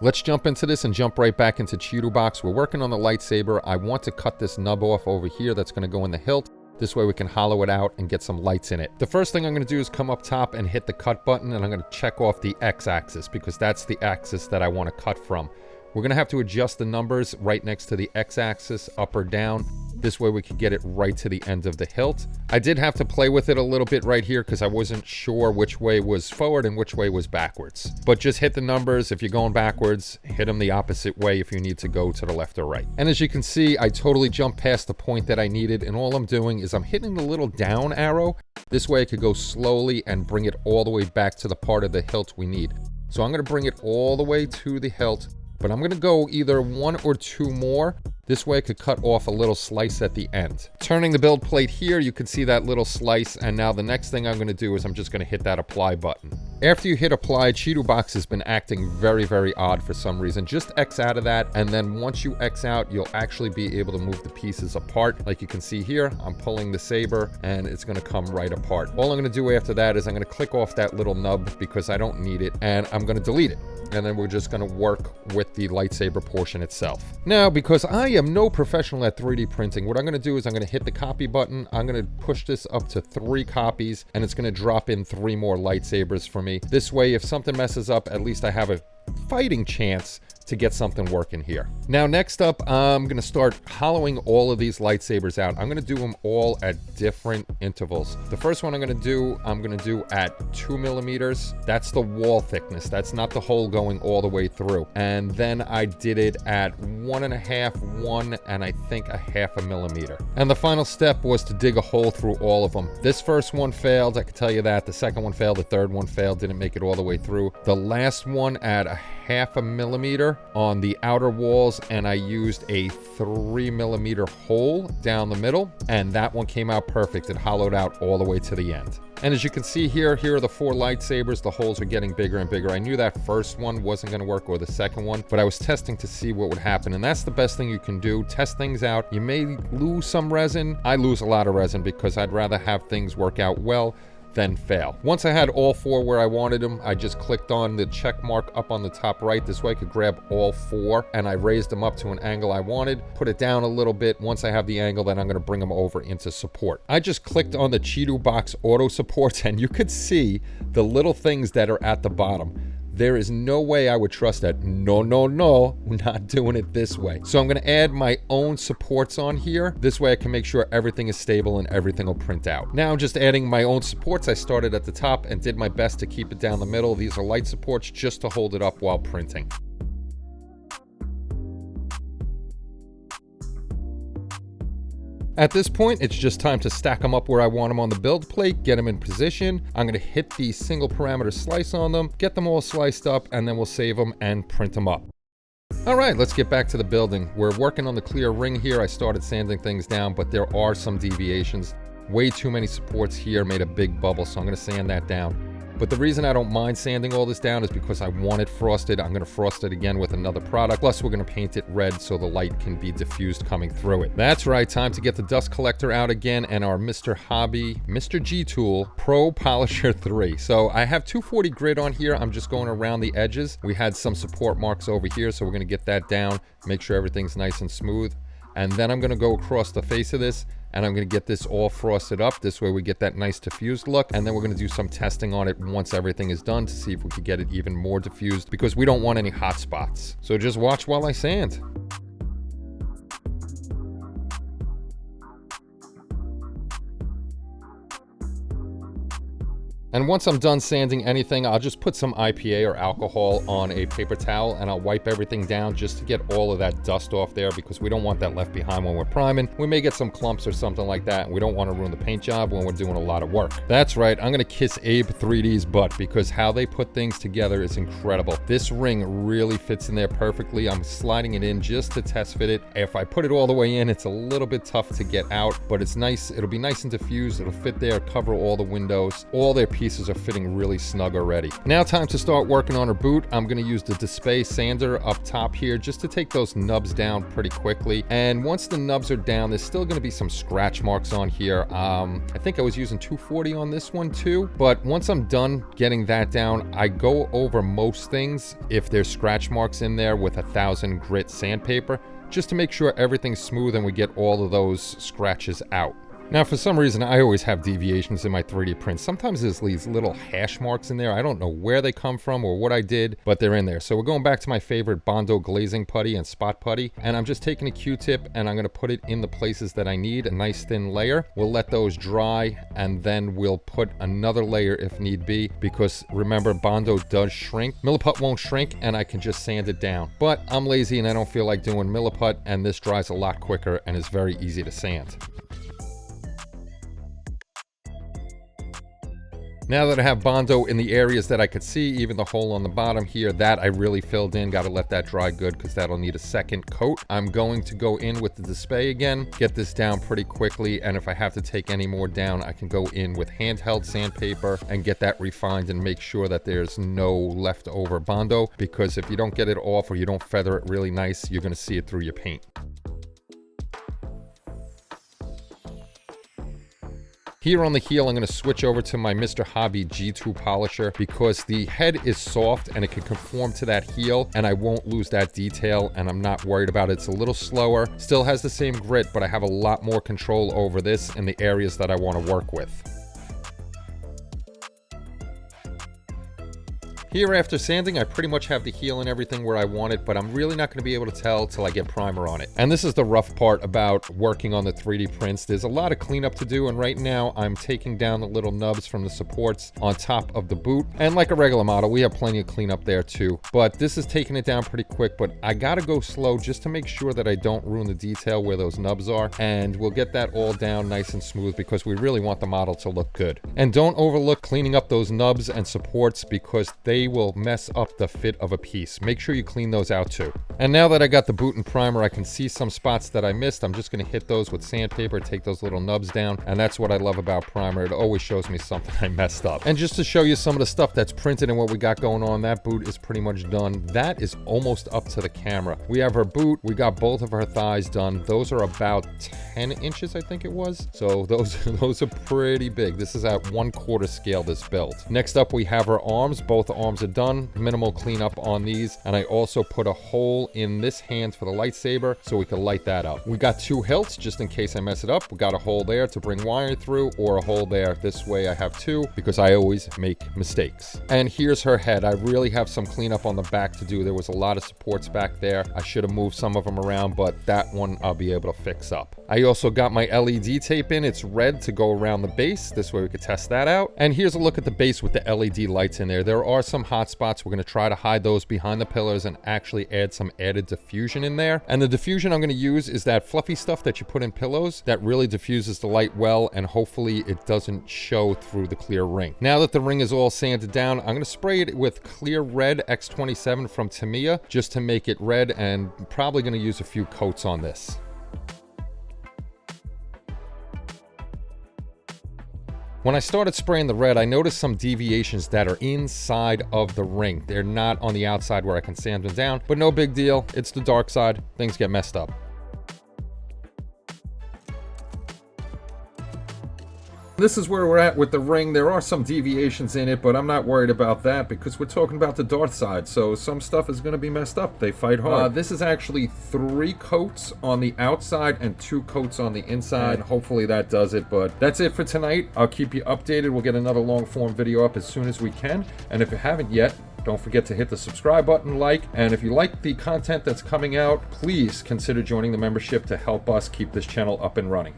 Let's jump into this and jump right back into Chitubox. We're working on the lightsaber. I want to cut this nub off over here that's going to go in the hilt. This way we can hollow it out and get some lights in it. The first thing I'm going to do is come up top and hit the cut button, and I'm going to check off the X-axis because that's the axis that I want to cut from. We're going to have to adjust the numbers right next to the X-axis, up or down. This way we can get it right to the end of the hilt. I did have to play with it a little bit right here because I wasn't sure which way was forward and which way was backwards. But just hit the numbers. If you're going backwards, hit them the opposite way if you need to go to the left or right. And as you can see, I totally jumped past the point that I needed, and all I'm doing is I'm hitting the little down arrow. This way I could go slowly and bring it all the way back to the part of the hilt we need. So I'm going to bring it all the way to the hilt, but I'm going to go either one or two more. This way I could cut off a little slice at the end. Turning the build plate here, you can see that little slice, and now the next thing I'm going to do is I'm just going to hit that apply button. After you hit apply, Chitubox has been acting very, very odd for some reason. Just X out of that, and then once you X out, you'll actually be able to move the pieces apart. Like you can see here, I'm pulling the saber, and it's going to come right apart. All I'm going to do after that is I'm going to click off that little nub because I don't need it, and I'm going to delete it. And then we're just going to work with the lightsaber portion itself. Now, because I am no professional at 3D printing, what I'm going to do is I'm going to hit the copy button. I'm going to push this up to 3 copies, and it's going to drop in 3 more lightsabers for me. This way, if something messes up, at least I have a fighting chance to get something working here. Now, next up, I'm going to start hollowing all of these lightsabers out. I'm going to do them all at different intervals. The first one I'm going to do at 2 millimeters. That's the wall thickness. That's not the hole going all the way through. And then I did it at 1.5, 1, and I think 1/2 millimeter. And the final step was to dig a hole through all of them. This first one failed, I can tell you that. The second one failed, the third one failed, didn't make it all the way through. The last one at 1/2 millimeter on the outer walls, and I used a 3 millimeter hole down the middle, and that one came out perfect. It hollowed out all the way to the end. And as you can see here are the 4 lightsabers. The holes are getting bigger and bigger. I knew that first one wasn't going to work, or the second one, but I was testing to see what would happen. And that's the best thing you can do. Test things out. You may lose some resin. I lose a lot of resin because I'd rather have things work out well than fail. Once I had all 4 where I wanted them, I just clicked on the check mark up on the top right. This way I could grab all 4, and I raised them up to an angle I wanted, put it down a little bit. Once I have the angle, then I'm going to bring them over into support. I just clicked on the Chitubox auto supports, and you could see the little things that are at the bottom. There is no way I would trust that. No, we're not doing it this way. So I'm going to add my own supports on here. This way I can make sure everything is stable and everything will print out. Now I'm just adding my own supports. I started at the top and did my best to keep it down the middle. These are light supports just to hold it up while printing. At this point, it's just time to stack them up where I want them on the build plate, get them in position. I'm going to hit the single parameter slice on them, get them all sliced up, and then we'll save them and print them up. All right, let's get back to the building. We're working on the clear ring here. I started sanding things down, but there are some deviations. Way too many supports here made a big bubble, so I'm going to sand that down. But the reason I don't mind sanding all this down is because I want it frosted. I'm going to frost it again with another product. Plus, we're going to paint it red so the light can be diffused coming through it. That's right, time to get the dust collector out again and our Mr. Hobby, Mr. G Tool Pro Polisher 3. So I have 240 grit on here. I'm just going around the edges. We had some support marks over here, so we're going to get that down, make sure everything's nice and smooth. And then I'm going to go across the face of this, and I'm going to get this all frosted up. This way we get that nice diffused look, and then we're going to do some testing on it once everything is done to see if we could get it even more diffused, because we don't want any hot spots. So just watch while I sand. And once I'm done sanding anything, I'll just put some IPA or alcohol on a paper towel and I'll wipe everything down just to get all of that dust off there, because we don't want that left behind when we're priming. We may get some clumps or something like that, and we don't want to ruin the paint job when we're doing a lot of work. That's right, I'm going to kiss Abe 3D's butt, because how they put things together is incredible. This ring really fits in there perfectly. I'm sliding it in just to test fit it. If I put it all the way in, it's a little bit tough to get out, but it's nice. It'll be nice and diffused. It'll fit there, cover all the windows. All their pieces pieces are fitting really snug already. Now time to start working on her boot. I'm going to use the display sander up top here just to take those nubs down pretty quickly. And once the nubs are down, there's still going to be some scratch marks on here. I think I was using 240 on this one too, but once I'm done getting that down, I go over most things if there's scratch marks in there with 1000 grit sandpaper, just to make sure everything's smooth and we get all of those scratches out. Now, for some reason, I always have deviations in my 3D prints. Sometimes there's these little hash marks in there. I don't know where they come from or what I did, but they're in there. So we're going back to my favorite Bondo glazing putty and spot putty. And I'm just taking a Q-tip and I'm going to put it in the places that I need, a nice thin layer. We'll let those dry and then we'll put another layer if need be, because remember, Bondo does shrink. Milliput won't shrink and I can just sand it down. But I'm lazy and I don't feel like doing Milliput, and this dries a lot quicker and is very easy to sand. Now that I have Bondo in the areas that I could see, even the hole on the bottom here, that I really filled in. Got to let that dry good because that'll need a second coat. I'm going to go in with the display again, get this down pretty quickly, and if I have to take any more down, I can go in with handheld sandpaper and get that refined and make sure that there's no leftover Bondo, because if you don't get it off or you don't feather it really nice, you're going to see it through your paint. Here on the heel, I'm going to switch over to my Mr. Hobby G2 polisher because the head is soft and it can conform to that heel and I won't lose that detail, and I'm not worried about it. It's a little slower, still has the same grit, but I have a lot more control over this in the areas that I want to work with. Here, after sanding, I pretty much have the heel and everything where I want it, but I'm really not going to be able to tell till I get primer on it. And this is the rough part about working on the 3D prints. There's a lot of cleanup to do, and right now I'm taking down the little nubs from the supports on top of the boot. And like a regular model, we have plenty of cleanup there too. But this is taking it down pretty quick, but I gotta go slow just to make sure that I don't ruin the detail where those nubs are. And we'll get that all down nice and smooth because we really want the model to look good. And don't overlook cleaning up those nubs and supports because they will mess up the fit of a piece. Make sure you clean those out too. And now that I got the boot and primer, I can see some spots that I missed. I'm just going to hit those with sandpaper, take those little nubs down, and that's what I love about primer. It always shows me something I messed up. And just to show you some of the stuff that's printed and what we got going on, that boot is pretty much done. That is almost up to the camera. We have her boot, we got both of her thighs done. Those are about 10 inches, I think it was. So those are pretty big. This is at 1/4 scale, this build. Next up, we have her arms. Both arms are done. Minimal cleanup on these, and I also put a hole in this hand for the lightsaber so we can light that up. We got 2 hilts just in case I mess it up. We got a hole there to bring wire through, or a hole there. This way I have 2 because I always make mistakes. And here's her head. I really have some cleanup on the back to do. There was a lot of supports back there. I should have moved some of them around, but that one I'll be able to fix up. I also got my LED tape in. It's red to go around the base. This way we could test that out. And here's a look at the base with the LED lights in there. There are some hot spots. We're going to try to hide those behind the pillars and actually add some added diffusion in there. And the diffusion I'm going to use is that fluffy stuff that you put in pillows that really diffuses the light well, and hopefully it doesn't show through the clear ring. Now that the ring is all sanded down, I'm going to spray it with clear red X27 from Tamiya just to make it red, and probably going to use a few coats on this. When I started spraying the red, I noticed some deviations that are inside of the ring. They're not on the outside where I can sand them down, but no big deal. It's the dark side. Things get messed up. This is where we're at with the ring. There are some deviations in it, but I'm not worried about that because we're talking about the Darth side, so some stuff is going to be messed up. They fight hard. This is actually 3 coats on the outside and 2 coats on the inside. And hopefully that does it, but that's it for tonight. I'll keep you updated. We'll get another long form video up as soon as we can, and if you haven't yet, don't forget to hit the subscribe button, like, and if you like the content that's coming out, please consider joining the membership to help us keep this channel up and running.